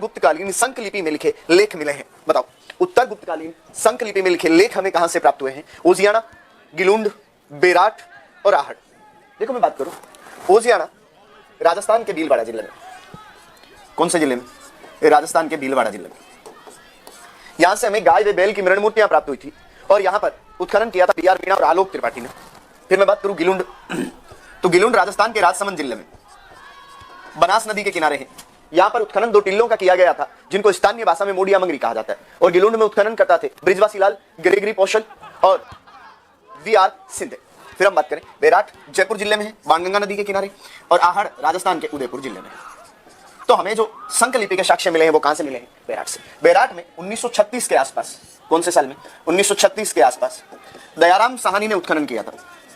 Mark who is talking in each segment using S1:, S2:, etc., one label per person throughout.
S1: गुप्तकालीन संक लिपि में लिखे लेख मिले हैं। बताओ, उत्तर गुप्तकालीन संक लिपि में लिखे लेख हमें कहां से प्राप्त हुए हैं? ओजियाना, गिलुंड, बेराट और आहड़। देखो मैं बात करूं, ओजियाना राजस्थान के भीलवाड़ा जिले में। कौन से जिले में? राजस्थान के भीलवाड़ा जिले में। यहां से हमें गाय व बैल की मृण मूर्तियां प्राप्त हुई थी और यहां पर उत्खनन किया था पीआर मीणा और आलोक त्रिपाठी ने। फिर मैं बात करूं गिलुंड, तो गिलुंड राजस्थान के राजसमंद जिले में बनास नदी के किनारे है। यहां पर उत्खनन 2 टिल्लों का किया गया था जिनको स्थानीय भाषा में मोडिया मंगरी कहा जाता है। और गिलुंड में उत्खनन करता थे ब्रिजवासी लाल, ग्रेगरी पौशल और वीआर सिंधे। फिर हम बात करें, बेराट जयपुर जिले में है, बाणगंगा नदी के किनारे, और आहड़ राजस्थान के उदयपुर जिले में है। तो हमें जो संक लिपि के साक्ष्य मिले हैं वो कहां से मिले हैं? बेराट से। बेराट में 1936 के आसपास, कौन से साल में? 1936 के आसपास दयाराम साहनी ने उत्खनन किया था।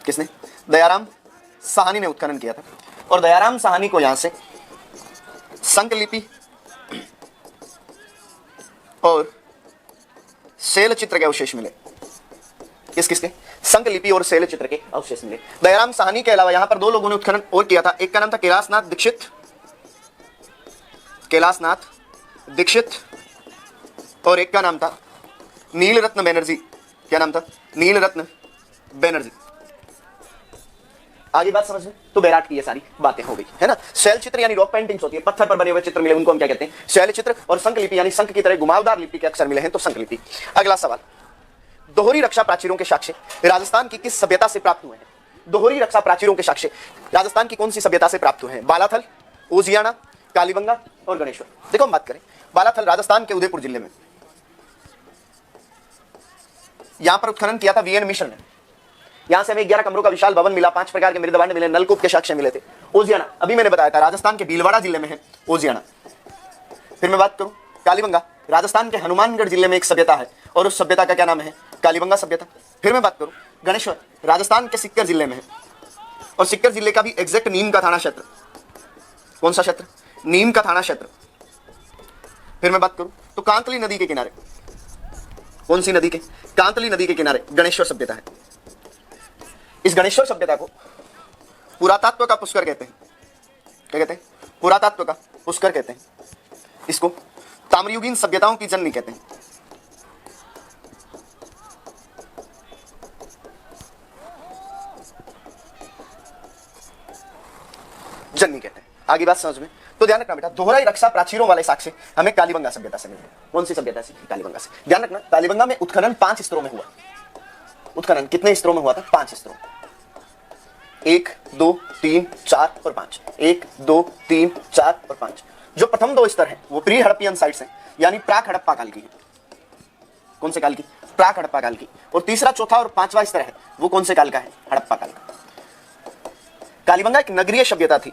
S1: किसने? दयाराम साहनी ने उत्खनन किया था। और दयाराम साहनी को यहां से संक लिपि और शैल चित्र के अवशेष मिले। किसके? संक लिपि और शैल चित्र के अवशेष मिले। दयाराम साहनी के अलावा यहां पर 2 लोगों ने उत्खनन और किया था। एक का नाम था कैलाशनाथ दीक्षित और एक का नाम था नीलरत्न बैनर्जी। क्या नाम था? नीलरत्न बैनर्जी। आगे बात समझ में? तो बेराट की ये सारी बातें हो गई है ना। शैल चित्र यानी रॉक पेंटिंग्स होती है, पत्थर पर बने हुए चित्र मिले, उनको हम क्या कहते हैं? शैल चित्र। और संक लिपि यानी शंख की तरह घुमावदार लिपि के अक्षर मिले हैं, तो संक लिपि। अगला सवाल, दोहरी रक्षा प्राचीरों के साक्ष्य राजस्थान की किस सभ्यता से प्राप्त हुए हैं? दोहरी रक्षा प्राचीरों के साक्ष्य राजस्थान की कौन सी सभ्यता से प्राप्त हुए हैं? बालाथल, ओजियाना, कालीबंगा और गणेश्वर। देखो हम बात करें, बालाथल राजस्थान के उदयपुर जिले में, यहां पर उत्खनन किया था वीएन मिश्र ने। यहां से हमें 11 कमरों का विशाल भवन मिला, 5 प्रकार के मृदभांड मिले, नलकूप के साक्ष्य मिले थे। ओजियाना अभी मैंने बताया था राजस्थान के भीलवाड़ा जिले में है ओजियाना। फिर मैं बात करूं, कालीबंगा राजस्थान के हनुमानगढ़ जिले में एक सभ्यता है और उस सभ्यता का क्या नाम है? कालीबंगा सभ्यता। फिर मैं बात करूं, गणेश्वर राजस्थान के सिक्कर जिले में है और सिक्कर जिले का भी एग्जैक्ट नीम का थाना क्षेत्र। कौन सा क्षेत्र? नीम का थाना क्षेत्र। फिर मैं बात करूं तो कांतली नदी के किनारे, कौन सी नदी के? कांतली नदी के किनारे गणेश्वर सभ्यता है। इस गणेश्वर सभ्यता को पुरातत्व का पुष्कर कहते हैं। क्या कहते हैं? पुरातत्व का पुष्कर कहते हैं। इसको ताम्रयुगीन सभ्यताओं की जननी कहते हैं। जननी कहते हैं। आगे बात समझ में? तो ध्यान रखना बेटा, दोहराई रक्षा प्राचीरों वाले साक्ष्य हमें कालीबंगा सभ्यता से मिले। कौन सी सभ्यता से? कालीबंगा से। ध्यान रखना, कालीबंगा में उत्खनन 5 स्तरों में हुआ। उत्खनन कितने स्तरों में हुआ था? 5 स्तरों। 1, 2, 3, 4 और 5। 1, 2, 3, 4 और 5। जो प्रथम 2 स्तर हैं वो प्री हड़प्पियन साइट्स हैं, यानी प्राक हड़प्पा काल की है। कौन से काल की? प्राक हड़प्पा काल की। और तीसरा, चौथा और 5वां स्तर है वो कौन से काल का है? हड़प्पा काल का। कालीबंगा एक नगरीय सभ्यता थी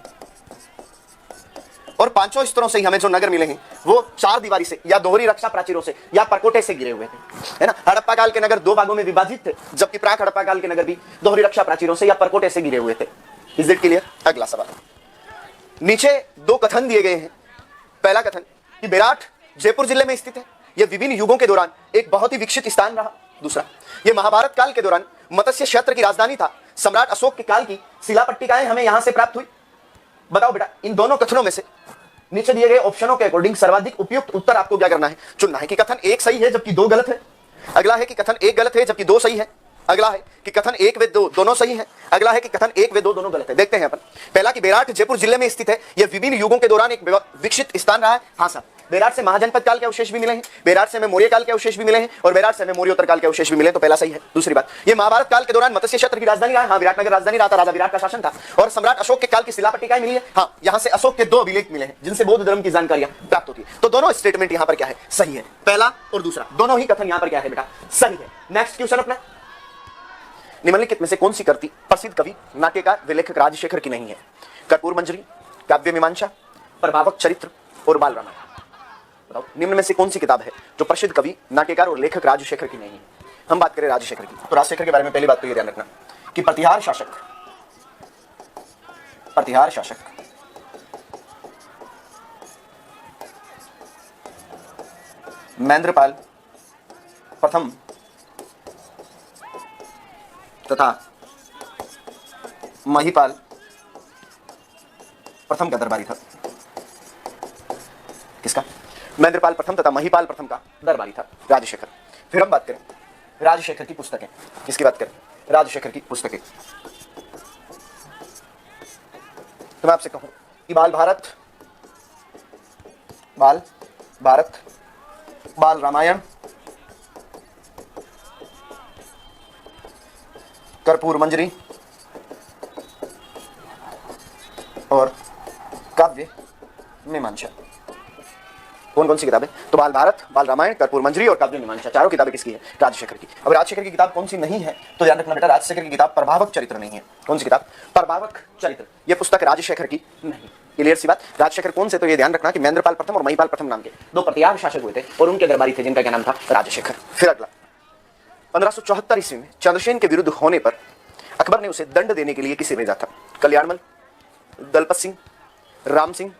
S1: और 5 स्तरों से ही हमें जो नगर मिले हैं वो 4 दीवारी से या दोहरी रक्षा प्राचीरों से या परकोटे से घिरे हुए थे, है ना। हड़प्पा काल के नगर 2 भागों में विभाजित थे, जबकि प्राक हड़प्पा काल के नगर भी दोहरी रक्षा प्राचीरों से या परकोटे से घिरे हुए थे। Is it clear? अगला सवाल, नीचे 2 कथन दिए गए हैं। पहला कथन कि बेराट जयपुर जिले में स्थित है, यह विभिन्न युगों के दौरान एक बहुत ही विकसित स्थान रहा। दूसरा, यह महाभारत काल के दौरान मत्स्य क्षेत्र की राजधानी था। सम्राट अशोक के काल की शिलापट्टिकाएं हमें यहां से प्राप्त हुई। बताओ बेटा, इन दोनों कथनों में से नीचे दिए गए ऑप्शनों के अकॉर्डिंग सर्वाधिक उपयुक्त उत्तर आपको क्या करना है? चुनना है। कि कथन 1 सही है जबकि 2 गलत है। अगला है कि कथन 1 गलत है जबकि 2 सही है। अगला है कि कथन 1 व 2 दोनों सही है। अगला है कि कथन 1 व 2 दोनों गलत है। देखते हैं अपन। पहला कि बेराट जयपुर जिले में स्थित है, यह विभिन्न युगों के दौरान एक विकसित स्थान रहा है। हाँ साहब, बेराट से महाजनपद काल के अवशेष भी मिले हैं, बेराट से हमें मौर्य काल के अवशेष भी मिले हैं और बेराट से हमें मौर्योत्तर काल के अवशेष भी मिले, तो पहला सही है। दूसरी बात, ये महाभारत काल के दौरान मत्स्य क्षेत्र की राजधानी रहा है। हाँ, विराटनगर राजधानी रहा था, राजा विराट का शासन था। और सम्राट अशोक के काल की शिलापट्टिकाएं मिली है। हाँ, यहाँ से अशोक के 2 अभिलेख मिले हैं जिनसे बौद्ध धर्म की जानकारियां प्राप्त होती है। तो दोनों स्टेटमेंट यहाँ पर क्या है? सही है। पहला और दूसरा दोनों ही कथन यहाँ पर क्या है बेटा? सही है। नेक्स्ट क्वेश्चन अपना, निम्नलिखित में से कौन सी कृति प्रसिद्ध कवि, नाट्यकार व लेखक राजशेखर की नहीं है? कर्पूर मंजरी, काव्य मीमांसा, प्रभावक चरित्र और बाल रामायण। बताओ, निम्न में से कौन सी किताब है जो प्रसिद्ध कवि, नाट्यकार और लेखक राजशेखर की नहीं है? हम बात करें राजशेखर की, तो राजशेखर के बारे में पहली बात तो ये ध्यान रखना कि प्रतिहार शासक महेंद्रपाल प्रथम तथा महिपाल प्रथम का दरबारी था। किसका? महेंद्रपाल प्रथम तथा महिपाल प्रथम का दरबारी था राजशेखर। फिर हम बात करें राजशेखर की पुस्तकें, किसकी बात करें? राजशेखर की पुस्तकें। तो मैं आपसे कहूं कि बाल भारत, बाल रामायण, कर्पूर मंजरी और काव्य मीमांसा। कौन कौन सी किताबें? तो बाल भारत, बाल रामायण, कर्पूर मंजरी और काव्य मीमांसा, चारों किताबें किसकी है? राजशेखर की। अब राजशेखर की किताब कौन सी नहीं है? तो ध्यान रखना बेटा, राजशेखर की किताब प्रभावक चरित्र नहीं है। कौन सी किताब? प्रभावक चरित्र। यह पुस्तक राजशेखर की नहीं। क्लियर सी बात। राजशेखर कौन से? तो ये ध्यान रखना कि महेंद्रपाल प्रथम और महिपाल प्रथम नाम के दो प्रतियाग शासक हुए थे और उनके दरबारी थे जिनका क्या नाम था? राजशेखर। फिर अगला, 1574 ईस्वी में चंद्रसेन के विरुद्ध होने पर अकबर ने उसे दंड देने के लिए किसे भेजा था? कल्याणमल, दलपत सिंह, राम सिंह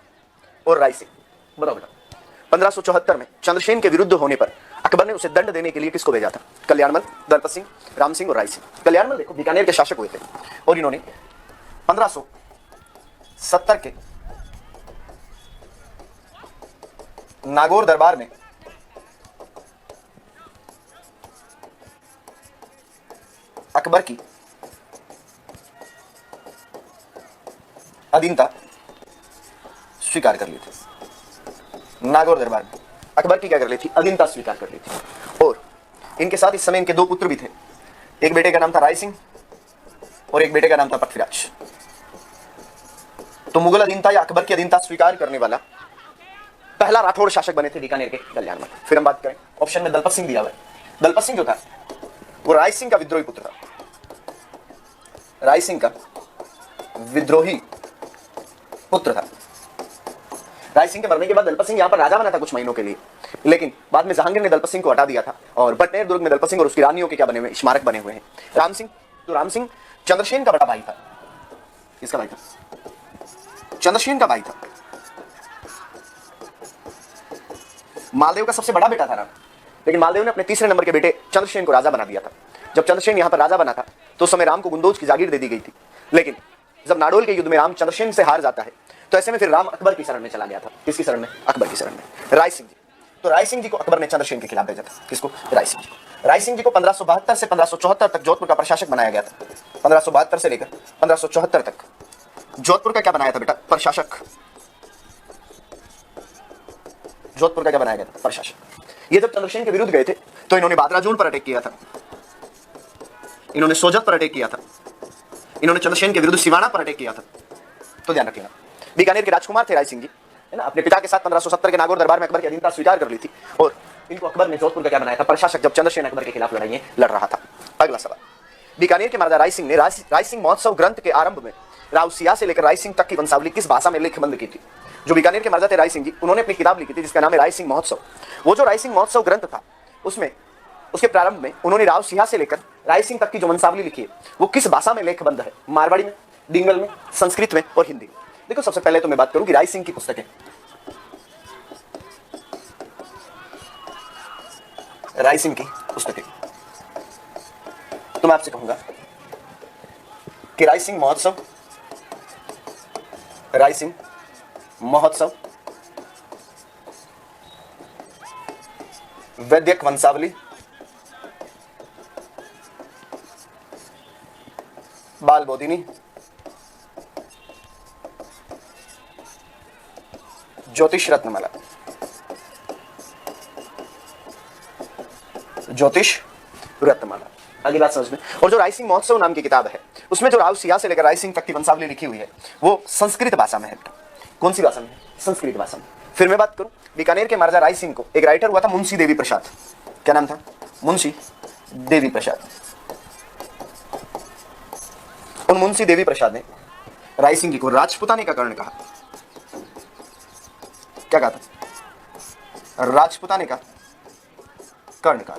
S1: और राय सिंह। बताओ बेटा, 1574 में चंद्रसेन के विरुद्ध होने पर अकबर ने उसे दंड देने के लिए किसको भेजा था? कल्याणमल, दलपत सिंह, राम सिंह और राय सिंह। कल्याणमल देखो बीकानेर के शासक हुए थे और इन्होंने 1570 के नागौर दरबार में अकबर की अधीनता स्वीकार कर ली थी। नागौर दरबार में अकबर की क्या कर ली थी? अधीनता स्वीकार कर ली थी। और इनके साथ इस समय इनके दो पुत्र भी थे, एक बेटे का नाम था राय सिंह और एक बेटे का नाम था पृथ्वीराज। तो मुगल अधीनता या अकबर की अधीनता स्वीकार करने वाला पहला राठौड़ शासक बने थे बीकानेर के कल्याणमल। फिर हम बात करें, ऑप्शन में दलपत सिंह दिया हुआ है। दलपत सिंह जो था वो राय सिंह का विद्रोही पुत्र था। राय सिंह का विद्रोही पुत्र था। राय सिंह के मरने के बाद दलपत सिंह यहां पर राजा बना था कुछ महीनों के लिए, लेकिन बाद में जहांगीर ने दलपत सिंह को हटा दिया था और बटनेर दुर्ग में दलपत सिंह और उसकी रानियों के क्या बने हुए? स्मारक बने हुए हैं। राम सिंह, तो राम सिंह चंद्रसेन का बड़ा भाई था। किसका भाई था? चंद्रसेन का भाई था। मालदेव का सबसे बड़ा बेटा था राम, लेकिन मालदेव ने अपने तीसरे नंबर के बेटे चंद्रसेन को राजा बना दिया था। जब चंद्रसेन यहां पर राजा बना था तो उस समय राम को गुंदोज की जागीर दे दी गई थी, लेकिन जब नाडोल के युद्ध में राम चंद्रसेन से हार जाता है तो ऐसे में फिर राम अकबर की शरण में चला गया था। किसकी शरण में? अकबर की शरण में। राय सिंह जी, तो राय सिंह जी को अकबर ने चंद्रसेन के खिलाफ भेजा था। किसको? राय सिंह जी को। राय सिंह जी को 1572 से 1574 तक जोधपुर का प्रशासक बनाया गया था। 1572 से लेकर 1574 तक जोधपुर का क्या बनाया था बेटा? प्रशासक। जोधपुर का क्या बनाया गया था? प्रशासक। ये जब चंद्रसेन के विरुद्ध गए थे तो इन्होंने बादराजोन पर अटैक किया था, इन्होंने सोजत पर अटैक किया था, इन्होंने चंद्रसेन के विरुद्ध सिवाना पर अटैक किया था। तो ध्यान रखिएगा, बीकानेर के राजकुमार थे राय सिंह जी, है ना। अपने पिता के साथ 1570 के नागौर दरबार में अकबर की अधीनता स्वीकार कर ली थी और इनको अकबर ने जोधपुर का क्या बनाया था? प्रशासक, जब चंद्रसेन अकबर के खिलाफ लड़ाइयां लड़ रहा था। अगला सवाल, बीकानेर के महाराजा राय सिंह ने राय सिंह महोत्सव ग्रंथ के आरंभ में राउसिया से लेकर राय सिंह तक की वंशावली किस भाषा में लेखबंद की थी? जो बीकानेर के महाराजा थे राय सिंह जी, उन्होंने अपनी किताब लिखी थी जिसका नाम है राय सिंह महोत्सव। वो जो राय सिंह महोत्सव ग्रंथ था उसमें उसके प्रारंभ में उन्होंने रावसिया से लेकर राय सिंह तक की जो वंशावली लिखी है वो किस भाषा में लेखबंद है? मारवाड़ी में, डिंगल में, संस्कृत में और हिंदी में। देखो सबसे पहले तो मैं बात करूं कि राय सिंह की पुस्तकें, राय सिंह की पुस्तकें, तो मैं आपसे कहूंगा कि राय सिंह महोत्सव, राय सिंह महोत्सव, वैद्यक वंशावली, बाल बोधिनी, ज्योतिष रत्नमाला, ज्योतिष रत्नमाला। अगली बात समझ में। और जो राय सिंह महोत्सव नाम की किताब है उसमें जो रावसिया से लेकर राय सिंह तक की वंशावली लिखी हुई है वो संस्कृत भाषा में है। कौन सी भाषा में? संस्कृत भाषा में। फिर मैं बात करूं बीकानेर के महाराजा राय सिंह को एक राइटर हुआ था मुंशी देवी प्रसाद। क्या नाम था? मुंशी देवी प्रसाद। उन मुंशी देवी प्रसाद ने राय सिंह जी को राजपुताने का कर्ण कहा। क्या कहा था? राजपुताने का कर्ण कहा।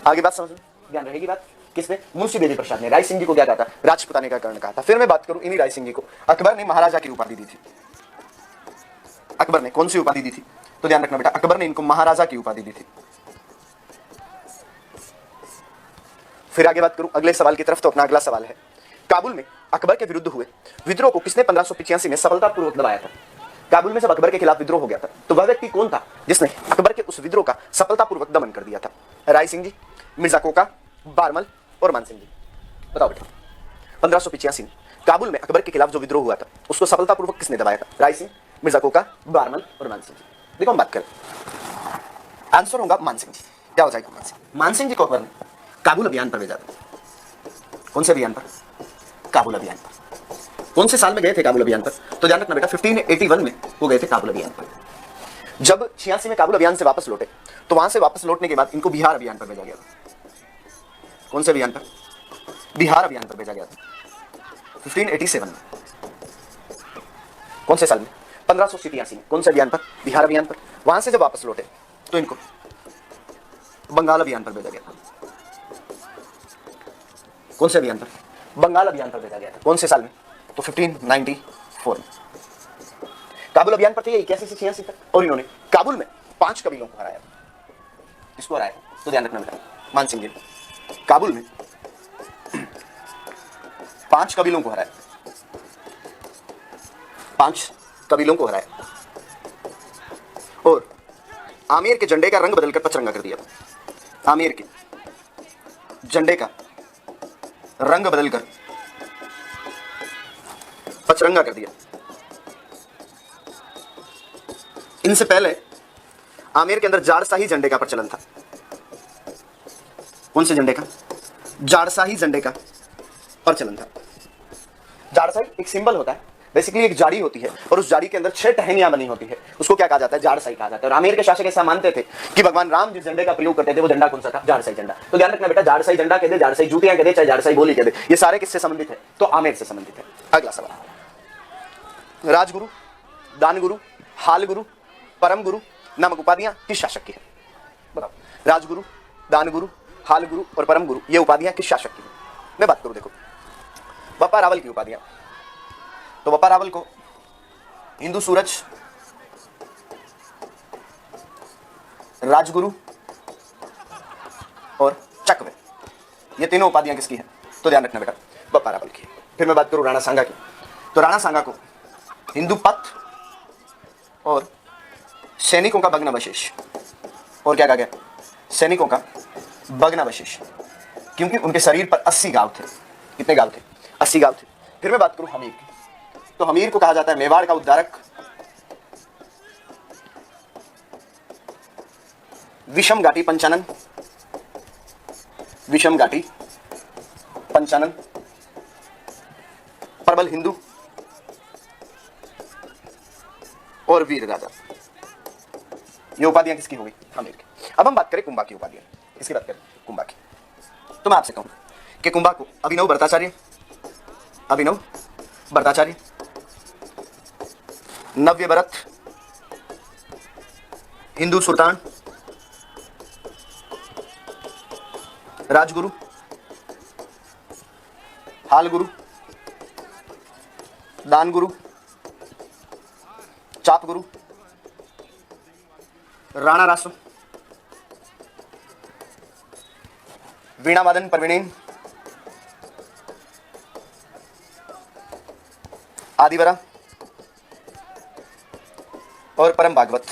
S1: आगे बात समझ में ध्यान रहेगी बात। किसने? मुंशी देवी प्रसाद ने राय सिंह जी को क्या कहा था? राजपुताने का कर्ण कहा था। फिर मैं बात करूं इन्हीं राय सिंह जी को अकबर ने महाराजा की उपाधि दी थी। अकबर ने कौन सी उपाधि दी थी? तो ध्यान रखना बेटा, अकबर ने इनको महाराजा की उपाधि दी थी। फिर आगे बात करूं अगले सवाल की तरफ, तो अपना अगला सवाल है काबुल में अकबर के विरुद्ध हुए विद्रोह को किसने 1585 में सफलतापूर्वक दबाया था? काबुल में जब अकबर के खिलाफ विद्रोह हो गया था तो वह व्यक्ति कौन था जिसने अकबर के उस विद्रोह का सफलतापूर्वक दमन कर दिया था? राय सिंह जी, मिर्जा कोका, बारमल और मान सिंह जी। बताओ बेटा। 1585 में काबुल में अकबर के खिलाफ जो विद्रोह हुआ था उसको सफलतापूर्वक किसने दबाया था? राय सिंह, मिर्जा कोका, बारमल और मान सिंह जी। देखो हम बात करें, आंसर होगा मान सिंह जी। क्या हो जाएगा? मान सिंह। मान सिंह जी को अकबर ने काबुल अभियान पर भेजा था। कौन से अभियान पर? काबुल अभियान पर। कौन से साल में गए थे काबुल अभियान पर? तो ध्यान रखना बेटा, 1581 में वो गए थे काबुल अभियान पर। जब 86 में काबुल अभियान से वापस लौटे तो वहां से वापस लौटने के बाद इनको बिहार अभियान पर भेजा गया था। कौन से अभियान पर? बिहार अभियान पर भेजा गया था 1587 में। कौन से साल में? 1583 में। कौन से अभियान पर? बिहार अभियान पर। वहां से जब वापस लौटे तो इनको बंगाल अभियान पर भेजा गया था। कौन से अभियान पर? बंगाल अभियान पर भेजा गया था। कौन से साल में? तो 1594 में। काबुल अभियान पर थे 81 से 86 तक और इन्होंने काबुल में 5 कबीलों को हराया। किसको हराया? तो ध्यान रखना बेटा, मान सिंह जी ने काबुल में 5 कबीलों को हराया। 5 कबीलों को हराया और आमेर के झंडे का रंग बदलकर पचरंगा कर दिया। आमेर के झंडे का रंग बदलकर पचरंगा कर दिया। इनसे पहले आमेर के अंदर जाड़शाही झंडे का प्रचलन था। कौन से झंडे का? जाड़शाही झंडे का प्रचलन था। जाड़शाही एक सिंबल होता है, बेसिकली एक जाड़ी होती है और उस जाड़ी के अंदर 6 टहनियां बनी होती है, उसको क्या कहा जाता है? जाड़शाही कहा जाता है। और आमेर के शासक ऐसा मानते थे कि भगवान राम जिस झंडे का प्रयोग करते थे वो झंडा कौन सा था? जाड़शाही झंडा। तो ध्यान रखना बेटा, जाड़शाही झंडा कह दे, जाड़शाही जूतियां कह दे, चाहे जाड़शाही बोली कह दे, ये सारे किससे संबंधित है? तो आमेर से संबंधित है। अगला सवाल, राजगुरु, दानगुरु, हालगुरु, परम गुरु नामक उपाधियां किस शासक की है? बताओ। राजगुरु, दानगुरु, हालगुरु और परम गुरु ये उपाधियां किस शासक की है? मैं बात करूं, देखो बप्पा रावल की उपाधियां। तो बप्पा रावल को हिंदू सूरज, राजगुरु और चकवे ये तीनों उपाधियां किसकी हैं? तो ध्यान रखना बेटा, बप्पा रावल की। फिर मैं बात करूं राणा सांगा की। तो राणा सांगा को हिंदू पथ और सैनिकों का भग्नावशेष, और क्या कहा गया? सैनिकों का भग्नावशेष, क्योंकि उनके शरीर पर 80 घाव थे। कितने घाव थे? 80 घाव थे। फिर मैं बात करूं हमीर की। तो हमीर को कहा जाता है मेवाड़ का उद्धारक, विषम घाटी पंचानन, विषम घाटी पंचानन, प्रबल हिंदू और वीर राजा। ये उपाधियां किसकी होगी? हमीर की। अब हम बात करें कुंभा की उपाधियां। किसकी बात करें? कुंभा की। तो मैं आपसे कहूं कि कुंभा को अभिनव भट्टाचार्य, अभिनव भट्टाचार्य, नव्य भरत, हिंदू सुल्तान, राजगुरु, हालगुरु, दानगुरु, चापगुरु, राणा रासो, वीणा वादन प्रवीणेन, आदिवरा और परम भागवत।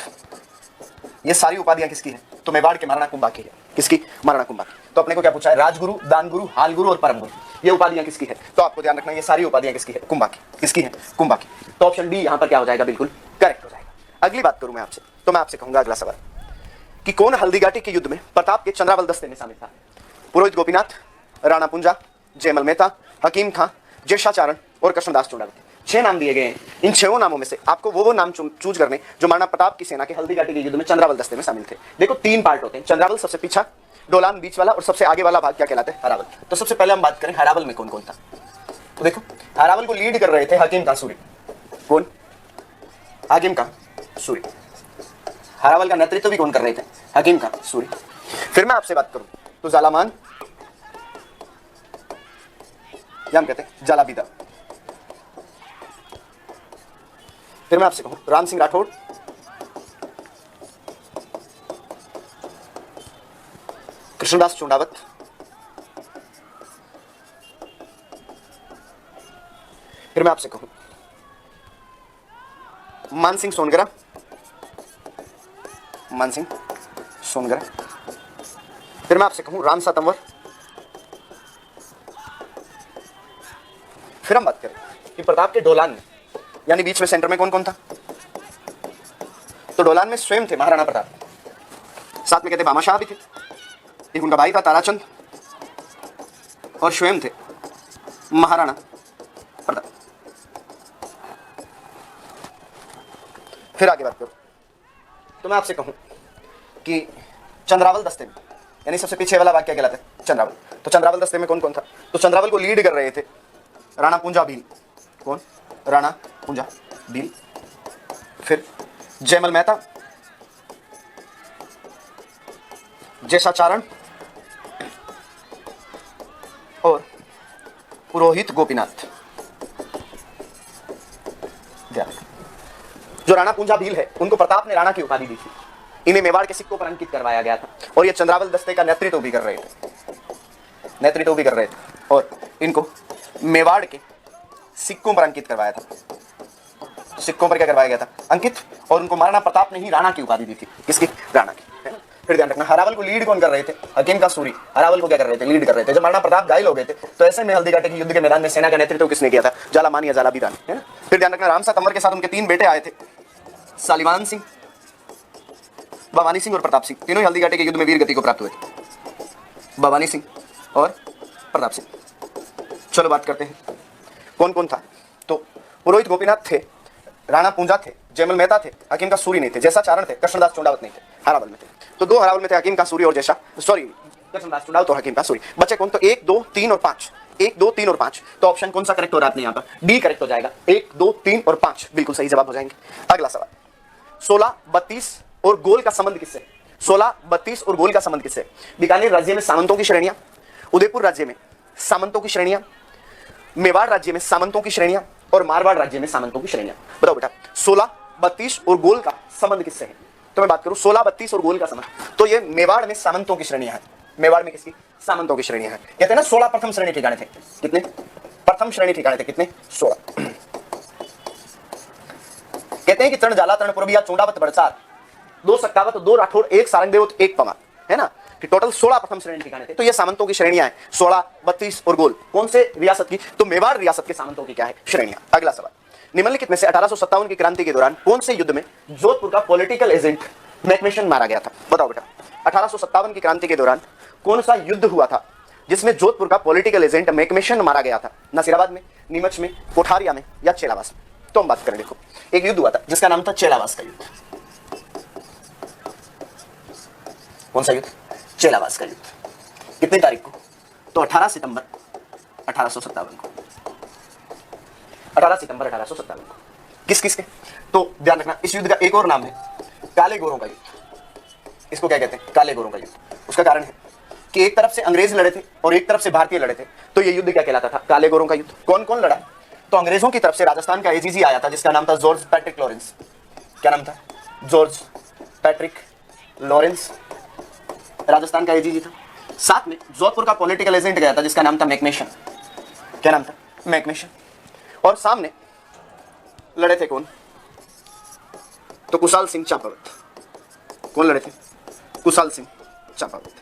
S1: ये सारी उपाधियां किसकी हैं? तो मेवाड़ के महाराणा कुंभा की है। किसकी? महाराणा कुंभा की। तो अपने को क्या पूछा है? राजगुरु, दानगुरु, हालगुरु और परम गुरु, ये उपाधियां किसकी है? तो आपको ध्यान रखना ये सारी उपाधियां किसकी है? कुंभा की। किसकी है? कुंभा की। तो ऑप्शन डी यहां पर क्या हो जाएगा? बिल्कुल करेक्ट हो जाएगा। अगली बात करूं मैं आपसे, तो मैं आपसे कहूंगा अगला सवाल कि कौन हल्दीघाटी के युद्ध में प्रताप के चंद्रावल दस्ते में शामिल था? पुरोहित गोपीनाथ, राणा पुंजा, जयमल मेहता, हकीम खां, जेशाचारण और कृष्णदास चूड़ावती। 6 नाम दिए गए हैं। इन 6 नामों में से आपको वो नाम चूज करने जो महाराणा प्रताप की सेना के हल्दीघाटी के युद्ध में चंद्रावल दस्ते में शामिल थे। देखो 3 पार्ट होते हैं, चंद्रावल सबसे पीछा, डोलान बीच वाला और सबसे आगे वाला भाग क्या कहलाता है? हरावल। तो सबसे पहले हम बात करें हरावल में कौन कौन था। तो देखो हरावल को लीड कर रहे थे हकीम खां सूरी। कौन? हकीम खां सूरी। हरावल का नेतृत्व भी कौन कर रहे थे? हकीम खां सूरी। फिर मैं आपसे बात करूं तो जालामान, या हम कहते हैं जालाबीदा। फिर मैं आपसे कहूं राम सिंह राठौड़, कृष्णदास चूंडावत, फिर मैं आपसे कहूं मानसिंह सोनगरा, मानसिंह सोनगरा। फिर मैं आपसे कहूं रामसा तंवर। फिर हम बात करें कि प्रताप के डोलान में, यानी बीच में सेंटर में कौन कौन था? तो डोलान में स्वयं थे महाराणा प्रताप, साथ में कहते भामाशाह भी थे, एक उनका भाई था ताराचंद, और स्वयं थे महाराणा प्रताप। फिर आगे बात करूं तो मैं आपसे कहूं कि चंद्रावल दस्ते में, यानी सबसे पीछे वाला वाक्य कहलाता है चंद्रावल, तो चंद्रावल दस्ते में कौन कौन था? तो चंद्रावल को लीड कर रहे थे राणा पूंजा भील। कौन? राणा पूंजा भील। फिर जयमल मेहता, जैसाचारण और पुरोहित गोपीनाथ। जो राणा पूंजा भील है उनको प्रताप ने राणा की उपाधि दी थी, इन्हें मेवाड़ के सिक्कों पर अंकित करवाया गया था, और ये चंद्रावल दस्ते का नेतृत्व भी कर रहे थे, और इनको मेवाड़ के सिक्कों पर अंकित करवाया था। सिक्कों पर क्या करवाया गया था? अंकित, और उनको महाराणा प्रताप ने ही राणा की उपाधि दी थी। किसकी? राणा की, है ना। फिर ध्यान रखना, हरावल को लीड कौन कर रहे थे? हकीम का सूरी हरावल को क्या कर रहे थे? लीड कर रहे थे। जब महाराणा प्रताप घायल हो गए थे तो ऐसे में हल्दीघाटी के युद्ध के मैदान में सेना का नेतृत्व किसने किया था? झालामान या झालाबीरान, है ना। फिर ध्यान रखना, रामसा तंवर के साथ उनके 3 बेटे आए थे, सालिवान सिंह, भवानी सिंह और प्रताप सिंह। तीनों ही हल्दीघाटी के युद्ध में वीर गति को प्राप्त हुए थे, भवानी सिंह और प्रताप सिंह। चलो बात करते हैं कौन कौन था। तो पुरोहित गोपीनाथ थे, राणा पूंजा थे, जयमल मेहता थे, हकीम का सूरी नहीं थे, जैसाचारण थे, कृष्णदास चुंडावत नहीं थे, हरावल में थे। तो 2 हरावल में थे, हकीम का सूरी और कृष्णदास चुंडावत और हकीम का सूरी। बचे कौन? तो 1, 2, 3 और 5। 1, 2, 3 और 5। तो ऑप्शन कौन सा करेक्ट हो रहा है अपने यहाँ पर? डी करेक्ट हो जाएगा। 1, 2, 3 और 5 बिल्कुल सही जवाब हो जाएंगे। अगला सवाल, 16, 32 और गोल का संबंध किससे? 16, 32 और गोल का संबंध किससे? बीकानेर राज्य में सामंतों की श्रेणियां, उदयपुर राज्य में सामंतों की श्रेणियां, मेवाड़ राज्य में सामंतों की श्रेणियां और मारवाड़ राज्य में सामंतों की श्रेणियां। बताओ बेटा, 16, 32 और गोल का संबंध किससे है? तो मैं बात करूं 16, 32 और गोल का संबंध, तो ये मेवाड़ में सामंतों की श्रेणियां हैं। मेवाड़ में किसकी? सामंतों की श्रेणियां हैं। कहते हैं ना 16 प्रथम श्रेणी ठिकाने थे। कितने प्रथम श्रेणी ठिकाने थे? कितने? 16। कहते हैं कि तरण जाला, तरण पूर्विया, चोंडावत, बड़सार, 2 सक्कावत, 2 राठौड़, 1 सारंगदेव, 1 पवार, है ना, कि टोटल 16 प्रथम श्रेणी ठिकाने थे। तो ये सामंतों की श्रेणियां हैं, 16, 32 और गोल। कौन से रियासत की? तो मेवाड़ रियासत के सामंतों की क्या है? श्रेणियां। अगला सवाल, निम्नलिखित में से 1857 की क्रांति के दौरान कौन से युद्ध में जोधपुर का पॉलिटिकल एजेंट मैकमेशन मारा गया था? बताओ बेटा, 1857 की क्रांति के दौरान कौन सा युद्ध हुआ था जिसमें जोधपुर का पॉलिटिकल एजेंट मैकमेशन मारा गया था? नसीराबाद में, नीमच में, कोठारिया में या चेलावास में? तो हम बात करें, देखो एक युद्ध हुआ था जिसका नाम था चेलावास का युद्ध। कौन सा युद्ध? चेलावास का युद्ध। कितनी तारीख को? तो 18 सितंबर 1857 को। 18 सितंबर 1857 को। किस किस के? तो ध्यान रखना, इस युद्ध का एक और नाम है काले गोरों का युद्ध। इसको क्या कहते हैं? काले गोरों का युद्ध। उसका कारण है कि एक तरफ से अंग्रेज लड़े थे और एक तरफ से भारतीय लड़े थे, तो ये युद्ध क्या कहलाता था? काले गोरों का युद्ध। कौन कौन लड़ा? तो अंग्रेजों की तरफ से राजस्थान का एजीजी आया था जिसका नाम था जॉर्ज पैट्रिक लॉरेंस। क्या नाम था? जॉर्ज पैट्रिक लॉरेंस राजस्थान का एजीजी था। साथ में जोधपुर का पॉलिटिकल एजेंट गया था जिसका नाम था मैकमेशन। क्या नाम था? मैकमेशन। और सामने लड़े थे कौन? तो कुशाल सिंह चापावत। कौन लड़े थे? कुशाल सिंह चापावत।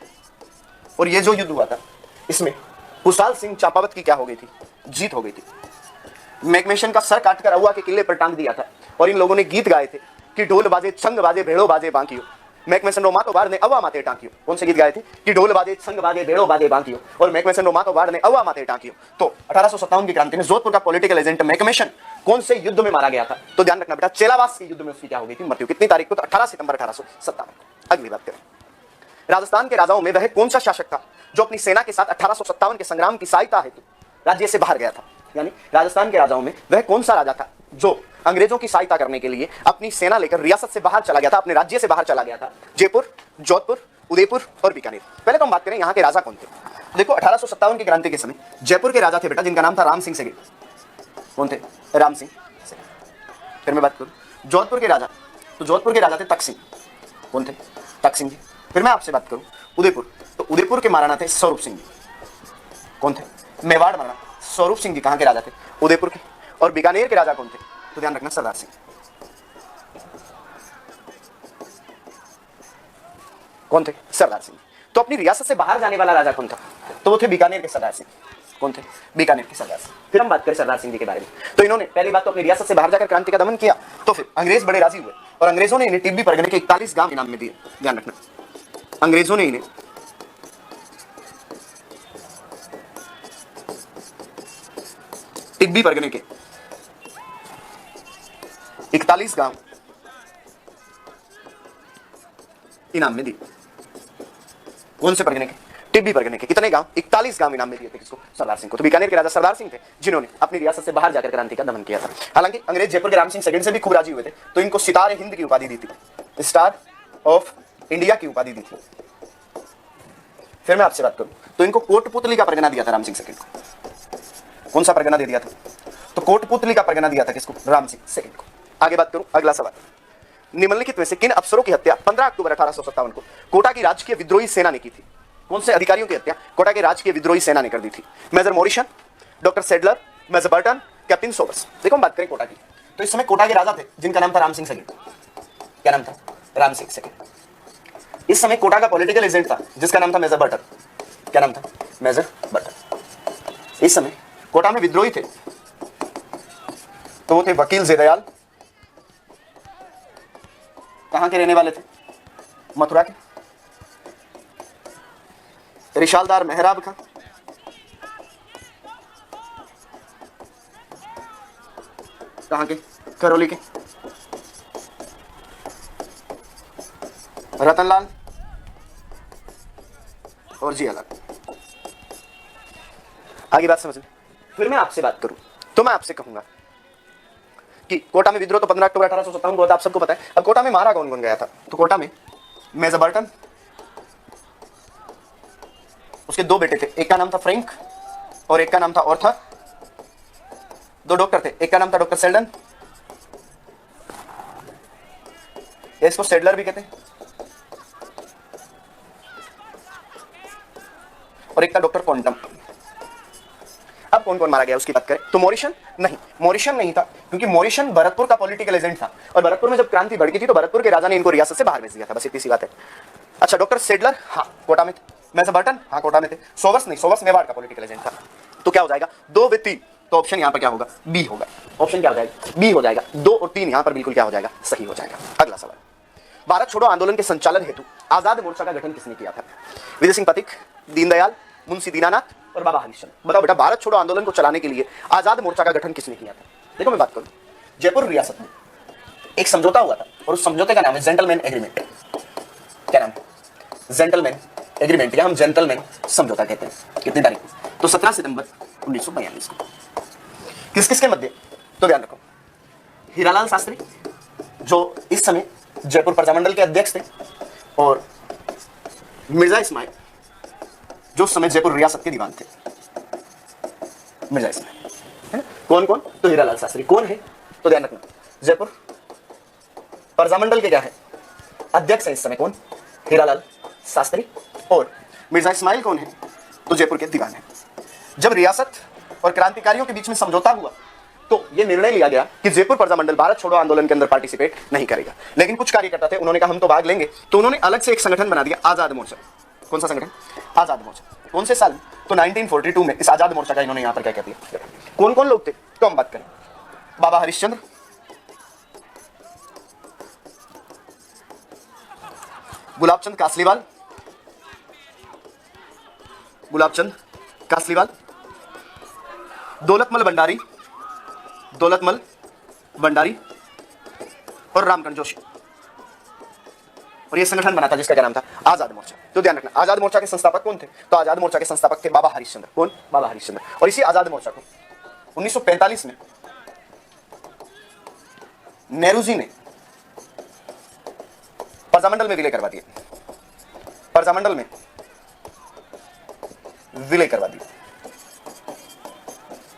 S1: और ये जो युद्ध हुआ था इसमें कुशाल सिंह चापावत की क्या हो गई थी? जीत हो गई थी। मैकमेशन का सर काटकर अहुआ के किले पर टांग दिया था और इन लोगों ने गीत गाए थे कि ढोल बाजे छंग बाजे भेड़ो बाजे बांकियो, मैकमेसन रो मातो बार ने अवा माते टांकियो। कौन से गीत गाए थे? कि ढोल बाजे छंग बाजे भेड़ो बाजे बांकियो और मैकमेसन रो मातो बार ने अवा माते टांकियो। तो 1857 की क्रांति में जोधपुर का पॉलिटिकल एजेंट मैकमेशन कौन से युद्ध में मारा गया था? तो ध्यान रखना बेटा, चेलावास के युद्ध में उसकी क्या हो गई थी? मृत्यु। कितनी तारीख को? तो 18 सितंबर 1857। अगली बात करें, राजस्थान के राजाओं में वह कौन सा शासक था जो अपनी सेना के साथ 1857 के संग्राम की सहायता हेतु राज्य से बाहर गया था? यानी राजस्थान के राजाओं में वह कौन सा राजा था जो अंग्रेजों की सहायता करने के लिए अपनी सेना लेकर रियासत से बाहर चला गया था, अपने राज्य से बाहर चला गया था? जयपुर, जोधपुर, उदयपुर और बीकानेर। पहले तो हम बात करें यहाँ के राजा कौन थे। देखो 1857 की क्रांति के समय जयपुर के राजा थे बेटा जिनका नाम था राम सिंह सेठ। कौन थे? राम सिंह सेठ। फिर मैं बात करूं जोधपुर के राजा, तो जोधपुर के राजा थे तक सिंह। कौन थे? तक सिंह जी। फिर मैं आपसे बात करूं उदयपुर, तो उदयपुर के महाराणा थे स्वरूप सिंह जी। कौन थे? मेवाड़ महाराणा स्वरूप सिंह जी कहाँ के राजा थे? उदयपुर के। और बीकानेर के राजा कौन थे? तो ध्यान रखना, सरदार सिंह। कौन थे? सरदार सिंह। तो अपनी रियासत से बाहर जाने वाला राजा कौन था? तो वो थे बीकानेर के सरदार सिंह। कौन थे? बीकानेर के सरदार सिंह। फिर हम बात करें सरदार सिंह जी के बारे में, तो इन्होंने पहली बात तो अपनी रियासत से बाहर जाकर क्रांति का दमन किया, तो फिर अंग्रेज बड़े राजी हुए और अंग्रेजों ने इन्हें टिब्बी परगने के 41 गांव इनाम में दिए। ध्यान रखना, अंग्रेजों ने इन्हें टिब्बी परगने के 41 गांव इनाम में दिए। कौन से परगने के? टिब्बी परगने के। कितने गांव? 41 गांव इनाम में दिए थे। किसको? सरदार सिंह को। तो बीकानेर के राजा सरदार सिंह थे जिन्होंने अपनी रियासत से बाहर जाकर क्रांति का दमन किया था। हालांकि अंग्रेज जयपुर के राम सिंह सेकंड से भी खूब राजी हुए थे, तो इनको सितार हिंद की उपाधि दी थी, स्टार ऑफ इंडिया की उपाधि दी थी। फिर मैं आपसे बात करूं तो इनको कोटपुतली का परगना दिया था राम सिंह सेकंड को। कौन सा परगना दे दिया था? तो कोटपुतली का परगना दिया था किसको? राम सिंह सेकंड को। आगे बात करूं, अगला सवाल, निम्नलिखित में से किन अफसरों की हत्या 15 अक्टूबर 1857 को कोटा की राजकीय विद्रोही सेना ने की थी? कौन से अधिकारियों की हत्या कोटा के राजकीय विद्रोही सेना ने कर दी थी? Major Morrison, doctor Sadler, major Burton, captain Sobers. देखो हम बात करें कोटा की, तो इस समय कोटा के राजा थे जिनका नाम था राम सिंह सेकंड। क्या नाम था? राम सिंह सेकंड। इस समय कोटा का पॉलिटिकल एजेंट था जिसका नाम था मेजर बर्टन। क्या नाम था? Major Burton. इस समय कोटा में विद्रोही थे, तो वो थे वकील जेदयाल। कहां के रहने वाले थे? मथुरा के। रिशालदार मेहराब खां, कहां के? करौली के। रतनलाल और जियालाल। आगे बात समझ में। फिर मैं आपसे बात करूं तो मैं आपसे कहूंगा कि कोटा में विद्रोह तो 15 अक्टूबर 1857 को होता, आप सबको पता है। अब कोटा में मारा कौन कौन गया था? तो कोटा में मेजर बर्टन, उसके दो बेटे थे, एक का नाम था फ्रैंक और एक का नाम था ऑर्थर। दो डॉक्टर थे, एक का नाम था डॉक्टर सेल्डन, इसको सेडलर भी कहते हैं, और एक का डॉक्टर क्वांटम। अब कौन कौन मारा गया उसकी बात करें तो मॉरिसन नहीं था, क्योंकि मॉरिसन भरतपुर का पॉलिटिकल एजेंट था और भरतपुर में जब क्रांति भड़की थी तो भरतपुर के राजा ने इनको रियासत से बाहर भेज दिया था। बस इतनी सी बात है। अच्छा, डॉक्टर सेडलर हाँ कोटा में थे, मेजर बर्टन हाँ कोटा में थे, सोवर्स मेवाड़ का पॉलिटिकल एजेंट था। तो क्या हो जाएगा? 2 व 3, तो ऑप्शन यहां पर क्या होगा? बी होगा। ऑप्शन क्या हो जाएगा? बी हो जाएगा। 2 और 3 यहां पर बिल्कुल क्या हो जाएगा? सही हो जाएगा। अगला सवाल, भारत छोड़ो आंदोलन के संचालन हेतु आजाद मोर्चा का गठन किसने किया था? विजय सिंह पथिक, दीनदयाल, मुंशी दीनानाथ और बाबा हरिश्चंद्र। बताओ बेटा, भारत छोड़ो आंदोलन को चलाने के लिए आजाद मोर्चा का गठन किसने किया था? देखो मैं बात करूं, जयपुर रियासत में एक समझौता हुआ था और उस समझौते का नाम है जेंटलमैन एग्रीमेंट। क्या नाम है? जेंटलमैन एग्रीमेंट, या हम जेंटलमैन समझौता कहते हैं। कितनी तारीख? तो 17 सितंबर 1942 को। किस किस के मध्य? तो ध्यान रखो, हीरालाल शास्त्री जो इस समय जयपुर प्रजामंडल के अध्यक्ष थे, और मिर्जा इस्माइल जो उस समय जयपुर रियासत के दीवान थे। मिर्जा इस्माइल है ना? कौन कौन? तो हीरालाल शास्त्री। कौन है? तो ध्यान रखना, जयपुर प्रजामंडल के क्या है? अध्यक्ष है इस समय। कौन? हीरालाल शास्त्री। और मिर्जा इस्माइल कौन है? तो जयपुर के दीवान है। जब रियासत और क्रांतिकारियों के बीच में समझौता हुआ तो यह निर्णय लिया गया कि जयपुर प्रजामंडल भारत छोड़ो आंदोलन के अंदर पार्टिसिपेट नहीं करेगा। लेकिन कुछ कार्यकर्ता थे, उन्होंने कहा हम तो भाग लेंगे, तो उन्होंने अलग से एक संगठन बना दिया, आजाद मोर्चा। कौन सा संगठन? आजाद मोर्चा। कौन से साल? तो 1942 में इस आजाद मोर्चा का इन्होंने यहां पर क्या कह दिया। कौन कौन लोग थे? तो हम बात करें, बाबा हरिश्चंद्र, गुलाबचंद कासलीवाल, दौलतमल भंडारी और रामकरण जोशी। और यह संगठन बना था जिसका क्या नाम था? आजाद मोर्चा। तो ध्यान रखना, आजाद मोर्चा के संस्थापक कौन थे? तो आजाद मोर्चा के संस्थापक थे बाबा हरिश्चंद्र। कौन? बाबा हरिश्चंद्र। और इसी आजाद मोर्चा को 1945 में नेहरू जी ने प्रजामंडल में विलय करवा दिया। प्रजामंडल में विलय करवा दिया।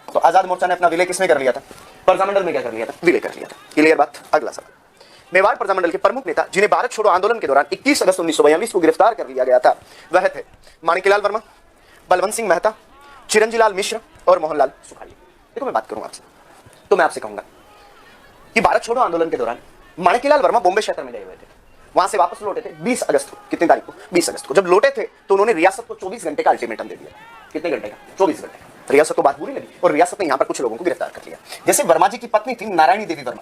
S1: तो आजाद मोर्चा ने अपना विलय किसमें कर लिया था? प्रजामंडल में क्या कर लिया था? विलय कर लिया था। क्लियर बात? अगला सवाल, मेवाड़ प्रजामंडल के प्रमुख नेता जिन्हें भारत छोड़ो आंदोलन के दौरान 21 अगस्त 1942 को गिरफ्तार कर लिया गया था, वह थे माणिक्यलाल वर्मा, बलवंत सिंह मेहता, चिरंजीलाल मिश्र और मोहनलाल सुखाड़िया। देखो मैं बात करूंगा आपसे, तो मैं आपसे कहूंगा कि भारत छोड़ो आंदोलन के दौरान माणिक्यलाल वर्मा बॉम्बे क्षेत्र में गए हुए थे। वहां से वापस लौटे थे 20 अगस्त को। कितनी तारीख को? 20 अगस्त को। जब लौटे थे तो उन्होंने रियासत को 24 घंटे का अल्टीमेटम दे दिया। कितने घंटे का? 24 घंटे। रियासत को बात बुरी लगी और रियासत ने यहां पर कुछ लोगों को गिरफ्तार कर लिया। जैसे वर्मा जी की पत्नी थी नारायणी देवी वर्मा,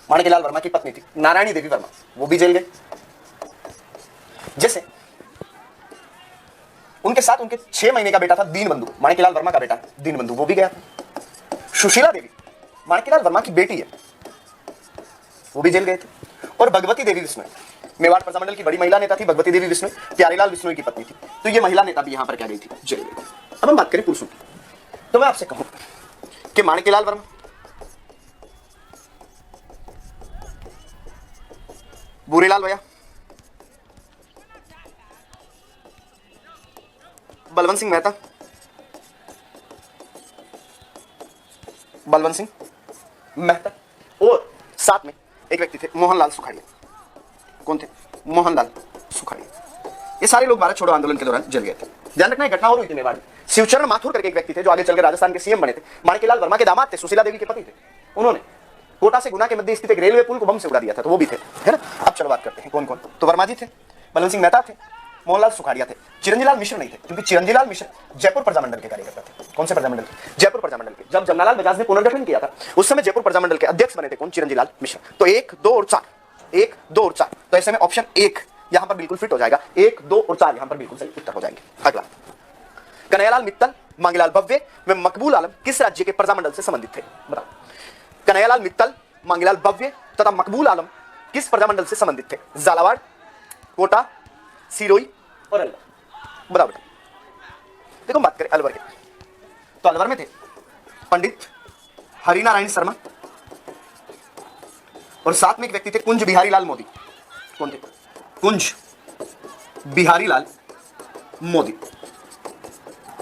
S1: माणिकलाल वर्मा की पत्नी थी नारायणी देवी वर्मा, वो भी जेल गए। जैसे उनके साथ उनके 6 महीने का बेटा था दीनबंधु, माणिकलाल वर्मा का बेटा दीनबंधु, वो भी गया था। सुशीला देवी माणिकलाल वर्मा की बेटी है, वो भी जेल गए थे। और भगवती देवी विश्नोई, मेवाड़ प्रजामंडल की बड़ी महिला नेता थी भगवती देवी विश्नोई, प्यारेलाल विश्नोई की पत्नी थी। तो ये महिला नेता भी यहां पर क्या गई थी? जेल गई थी। अब हम बात करें पुरुषों की, तो मैं आपसे कहूं कि माणिकलाल वर्मा, बूरेलाल भैया, बलवंत सिंह मेहता, बलवंत सिंह मेहता, और साथ में एक व्यक्ति थे मोहनलाल सुखाड़िया। कौन थे? मोहनलाल सुखाड़िया। ये सारे लोग भारत छोड़ो आंदोलन के दौरान जल गए थे। ध्यान रखना, घटना और हुई थी मेवाड़ में। शिवचरण माथुर करके एक व्यक्ति थे जो आगे चलकर राजस्थान के सीएम बने थे, माणिकलाल वर्मा के दामाद थे, सुशीला देवी के पति थे। उन्होंने कोटा से गुना के मध्य स्थित एक रेलवे पुल को बम से उड़ा दिया था, तो वो भी थे, है ना। अब चलो बात करते हैं कौन कौन। तो वर्मा जी थे, बलवंत सिंह मेहता थे, मोहनलाल सुखाड़िया थे। चिरंजीलाल मिश्र नहीं थे, क्योंकि चिरंजीलाल मिश्र जयपुर प्रजामंडल के कार्यकर्ता थे। कौन से प्रजामंडल के? जयपुर प्रजामंडल के। जब जमनालाल बजाज ने पुनर्गठन किया था उस समय जयपुर प्रजामंडल के अध्यक्ष बने थे कौन? चिरंजीलाल मिश्र। तो 1, 2 और 4, 1, 2 और 4, तो ऐसे में ऑप्शन 1 यहां पर बिल्कुल फिट हो जाएगा। 1, 2 और 4 यहां पर बिल्कुल सही उत्तर हो जाएंगे। अगला, कन्हैयालाल मित्तल, मांगीलाल भव्य व मकबूल आलम किस राज्य के प्रजामंडल से संबंधित थे? बताओ। कन्हैयालाल मित्तल, मांगीलाल भव्य तथा मकबूल आलम किस प्रजामंडल से संबंधित थे? झालावाड़, कोटा, सिरोही और अलवर। बताओ बेटा। देखो बात करें अलवर की, तो अलवर में थे पंडित हरिनारायण शर्मा और साथ में एक व्यक्ति थे कुंज बिहारी लाल मोदी। कौन थे? कुंज बिहारी लाल मोदी।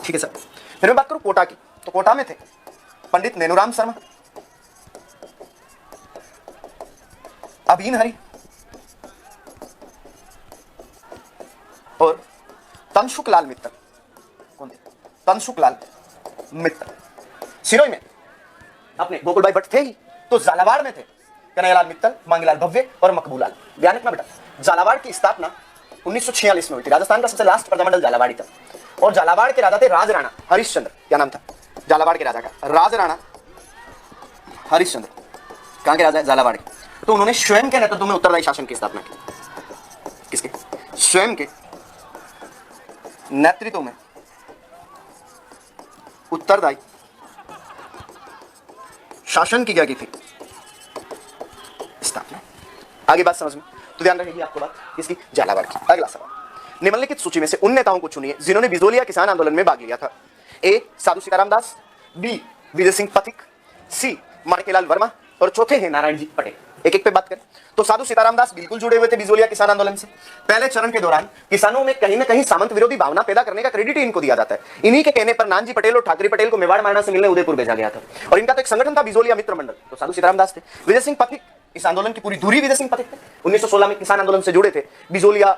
S1: ठीक है सर। फिर मैं बात करूं कोटा की, तो कोटा में थे पंडित नेनुराम शर्मा, अबीन हरि और तनसुख लाल मित्तल। कौन थे? तनसुख लाल मित्तल। सिरोही में अपने गोकुल भाई भट्ट थे ही, तो झालावाड़ में थे कन्हैयालाल मित्तल, मांगीलाल भव्य और मकबूल आलम। ध्यान रखना बेटा, झालावाड़ की स्थापना 1946 में हुई थी। राजस्थान का सबसे लास्ट प्रजामंडल झालावाड़ था और झालावाड़ के राजा थे राज राणा हरिश्चंद्र। क्या नाम था झालावाड़ के राजा का? राज राणा हरिश्चंद्र। कहां के राजा? झालावाड़ के। तो उन्होंने स्वयं के नेतृत्व में उत्तरदायी शासन की स्थापना की। किसके? स्वयं के नेतृत्व में उत्तरदायी शासन की क्या की थी? स्थापना। आगे बात समझ में, तो ध्यान रखेगी आपको बात किसकी? झालावाड़ की। अगला सवाल, निम्नलिखित सूची में से उन नेताओं को चुनिए जिन्होंने बिजोलिया किसान आंदोलन में भाग लिया था। ए साधु सीताराम दास, बी विजय सिंह पथिक, सी माणिकलाल वर्मा और चौथे हैं नारायण जी पटेल। एक एक पे बात करें तो साधु सीताराम दास बिल्कुल जुड़े हुए थे बिजोलिया किसान आंदोलन से। पहले चरण के दौरान किसानों में कहीं ना कहीं सामंत विरोधी भावना पैदा करने का क्रेडिट इनको दिया जाता है। इन्हीं के कहने पर नानजी पटेल और ठाकरे पटेल को मेवाड़ मायना से मिलने उदयपुर भेजा गया था और इनका तो एक संगठन था बिजोलिया मित्र मंडल, तो साधु सीताराम दास थे। विजय सिंह पथिक इस आंदोलन की पूरी धुरी विजय सिंह पथिक थे। 1916 में किसान आंदोलन से जुड़े थे, बिजोलिया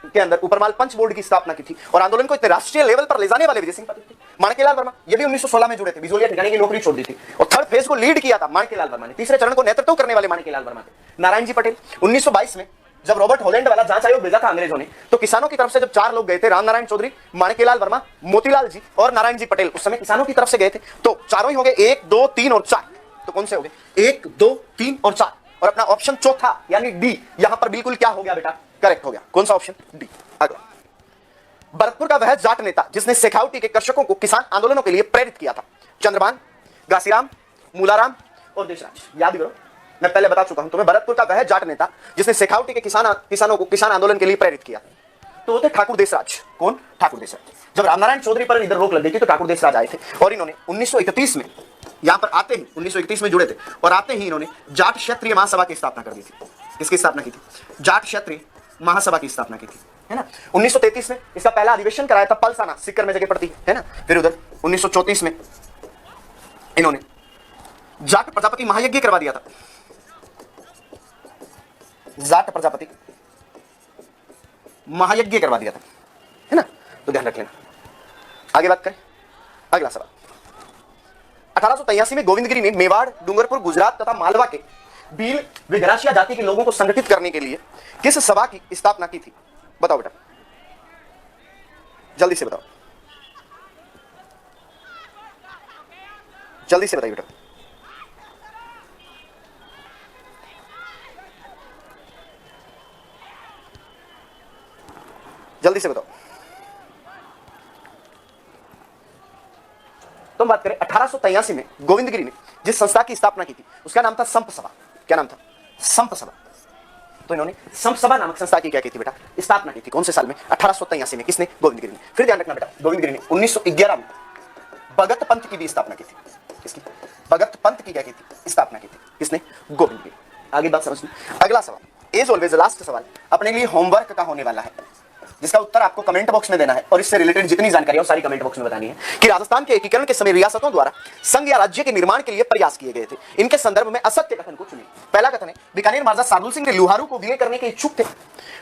S1: के अंदर उपरमाल पंच बोर्ड की स्थापना की थी और आंदोलन को इतने राष्ट्रीय लेवल पर ले जाने वाले विजय सिंह पथिक थे। माणिकलाल वर्मा ये भी 1916 में जुड़े थे, बिजोलिया ठिकाने की नौकरी छोड़ दी थी और थर्ड फेज को लीड किया था माणिकलाल वर्मा ने। तीसरे चरण को नेतृत्व करने वाले माणिकलाल वर्मा थे। नारायण जी पटेल 1922 में जब रॉबर्ट हॉलैंड वाला जांच आयोग भेजा था अंग्रेजों ने, तो किसानों की तरफ से जब 4 लोग गए थे, राम नारायण चौधरी, माणिकलाल वर्मा, मोतीलाल जी और नारायण जी पटेल, उस समय किसानों की तरफ से गए थे। तो चारों ही हो गए 1, 2, 3 और 4। तो कौन से हो गए? 1, 2, 3 और 4 और अपना ऑप्शन चौथा यानी डी यहां पर बिल्कुल क्या हो गया बेटा? करेक्ट हो गया। कौन सा ऑप्शन? डी। अगला, भरतपुर का वह जाट नेता जिसने शेखावटी के कृषकों को किसान आंदोलनों के लिए प्रेरित किया था। चंद्रभान, घासीराम, मूलाराम और देशराज। याद करो, मैं पहले बता चुका हूं तुम्हें। भरतपुर का वह जाट नेता जिसने शेखावटी के किसानों को किसान आंदोलन के लिए प्रेरित किया, तो वो थे ठाकुर देशराज। कौन? ठाकुर देशराज। जब रामनारायण चौधरी पर इधर रोक लग गई थी तो ठाकुर देशराज आए थे और इन्होंने 1931 में यहां पर आते ही 1931 में जुड़े थे और आते ही इन्होंने जाट क्षत्रिय महासभा की स्थापना कर दी थी। किसकी स्थापना की थी? जाट क्षत्रिय महासभा की स्थापना की थी, है ना। 1933 में इसका पहला अधिवेशन कराया था पलसाना, सिक्कर में जगह पड़ती है ना। फिर उधर 1934 में इन्होंने जाट प्रजापति महायज्ञ करवा दिया था। जाट प्रजापति महायज्ञ करवा दिया था, है ना। तो ध्यान रख लेना। आगे बात करें, अगला सवाल। 1883 में गोविंदगिरी में मेवाड़, डूंगरपुर, गुजरात तथा मालवा के भील व ग्रासिया जाति के लोगों को संगठित करने के लिए किस सभा की स्थापना की थी? बताओ बेटा, जल्दी से बताओ, जल्दी से बताइए बेटा। जल्दी से बताओ। तो बात करें 1883 में गोविंदगिरी में जिस संस्था की स्थापना की थी उसका नाम था संप सभा। क्या नाम था? संप सभा। तो इन्होंने संप सभा नामक संस्था की क्या की थी बेटा? स्थापना की थी। कौन से साल में? 1883 में। किसने? गोविंदगिरी ने। फिर ध्यान रखना बेटा, गोविंदगिरी ने 1911 में भगत पंथ की भी स्थापना की थी। किसकी? भगत पंथ की क्या की थी? स्थापना की थी। किसने? गोविंदगिरी। आगे बात समझ ली। अगला सवाल, एज ऑलवेज लास्ट सवाल अपने लिए होमवर्क का होने वाला है, जिसका उत्तर आपको कमेंट बॉक्स में देना है और इससे रिलेटेड जितनी जानकारी है सारी कमेंट बॉक्स में बतानी है कि राजस्थान के एकीकरण के समय रियासतों द्वारा संघ या राज्य के निर्माण के लिए प्रयास किए गए थे। इनके संदर्भ में असत्य कथन को चुनिए। पहला कथन है, बीकानेर महाराजा सादुल सिंह ने लुहारू को विलय करने के इच्छुक थे।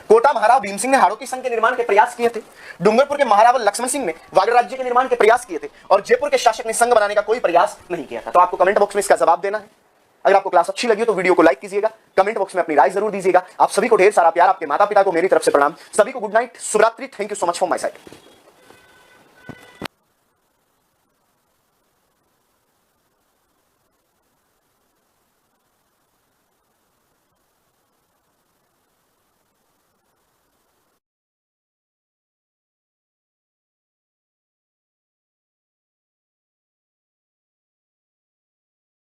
S1: कोटा महाराव भीम सिंह ने हाड़ौती संघ के निर्माण के प्रयास किए थे। डूंगरपुर के महाराव लक्ष्मण सिंह ने वागड़ राज्य के निर्माण के प्रयास किए थे और जयपुर के शासक ने संघ बनाने का कोई प्रयास नहीं किया था। तो आपको कमेंट बॉक्स में इसका जवाब देना है। अगर आपको क्लास अच्छी लगी हो तो वीडियो को लाइक कीजिएगा, कमेंट बॉक्स में अपनी राय जरूर दीजिएगा। आप सभी को ढेर सारा प्यार, आपके माता पिता को मेरी तरफ से प्रणाम। सभी को गुड नाइट, शुभरात्रि। Thank you so much from my side.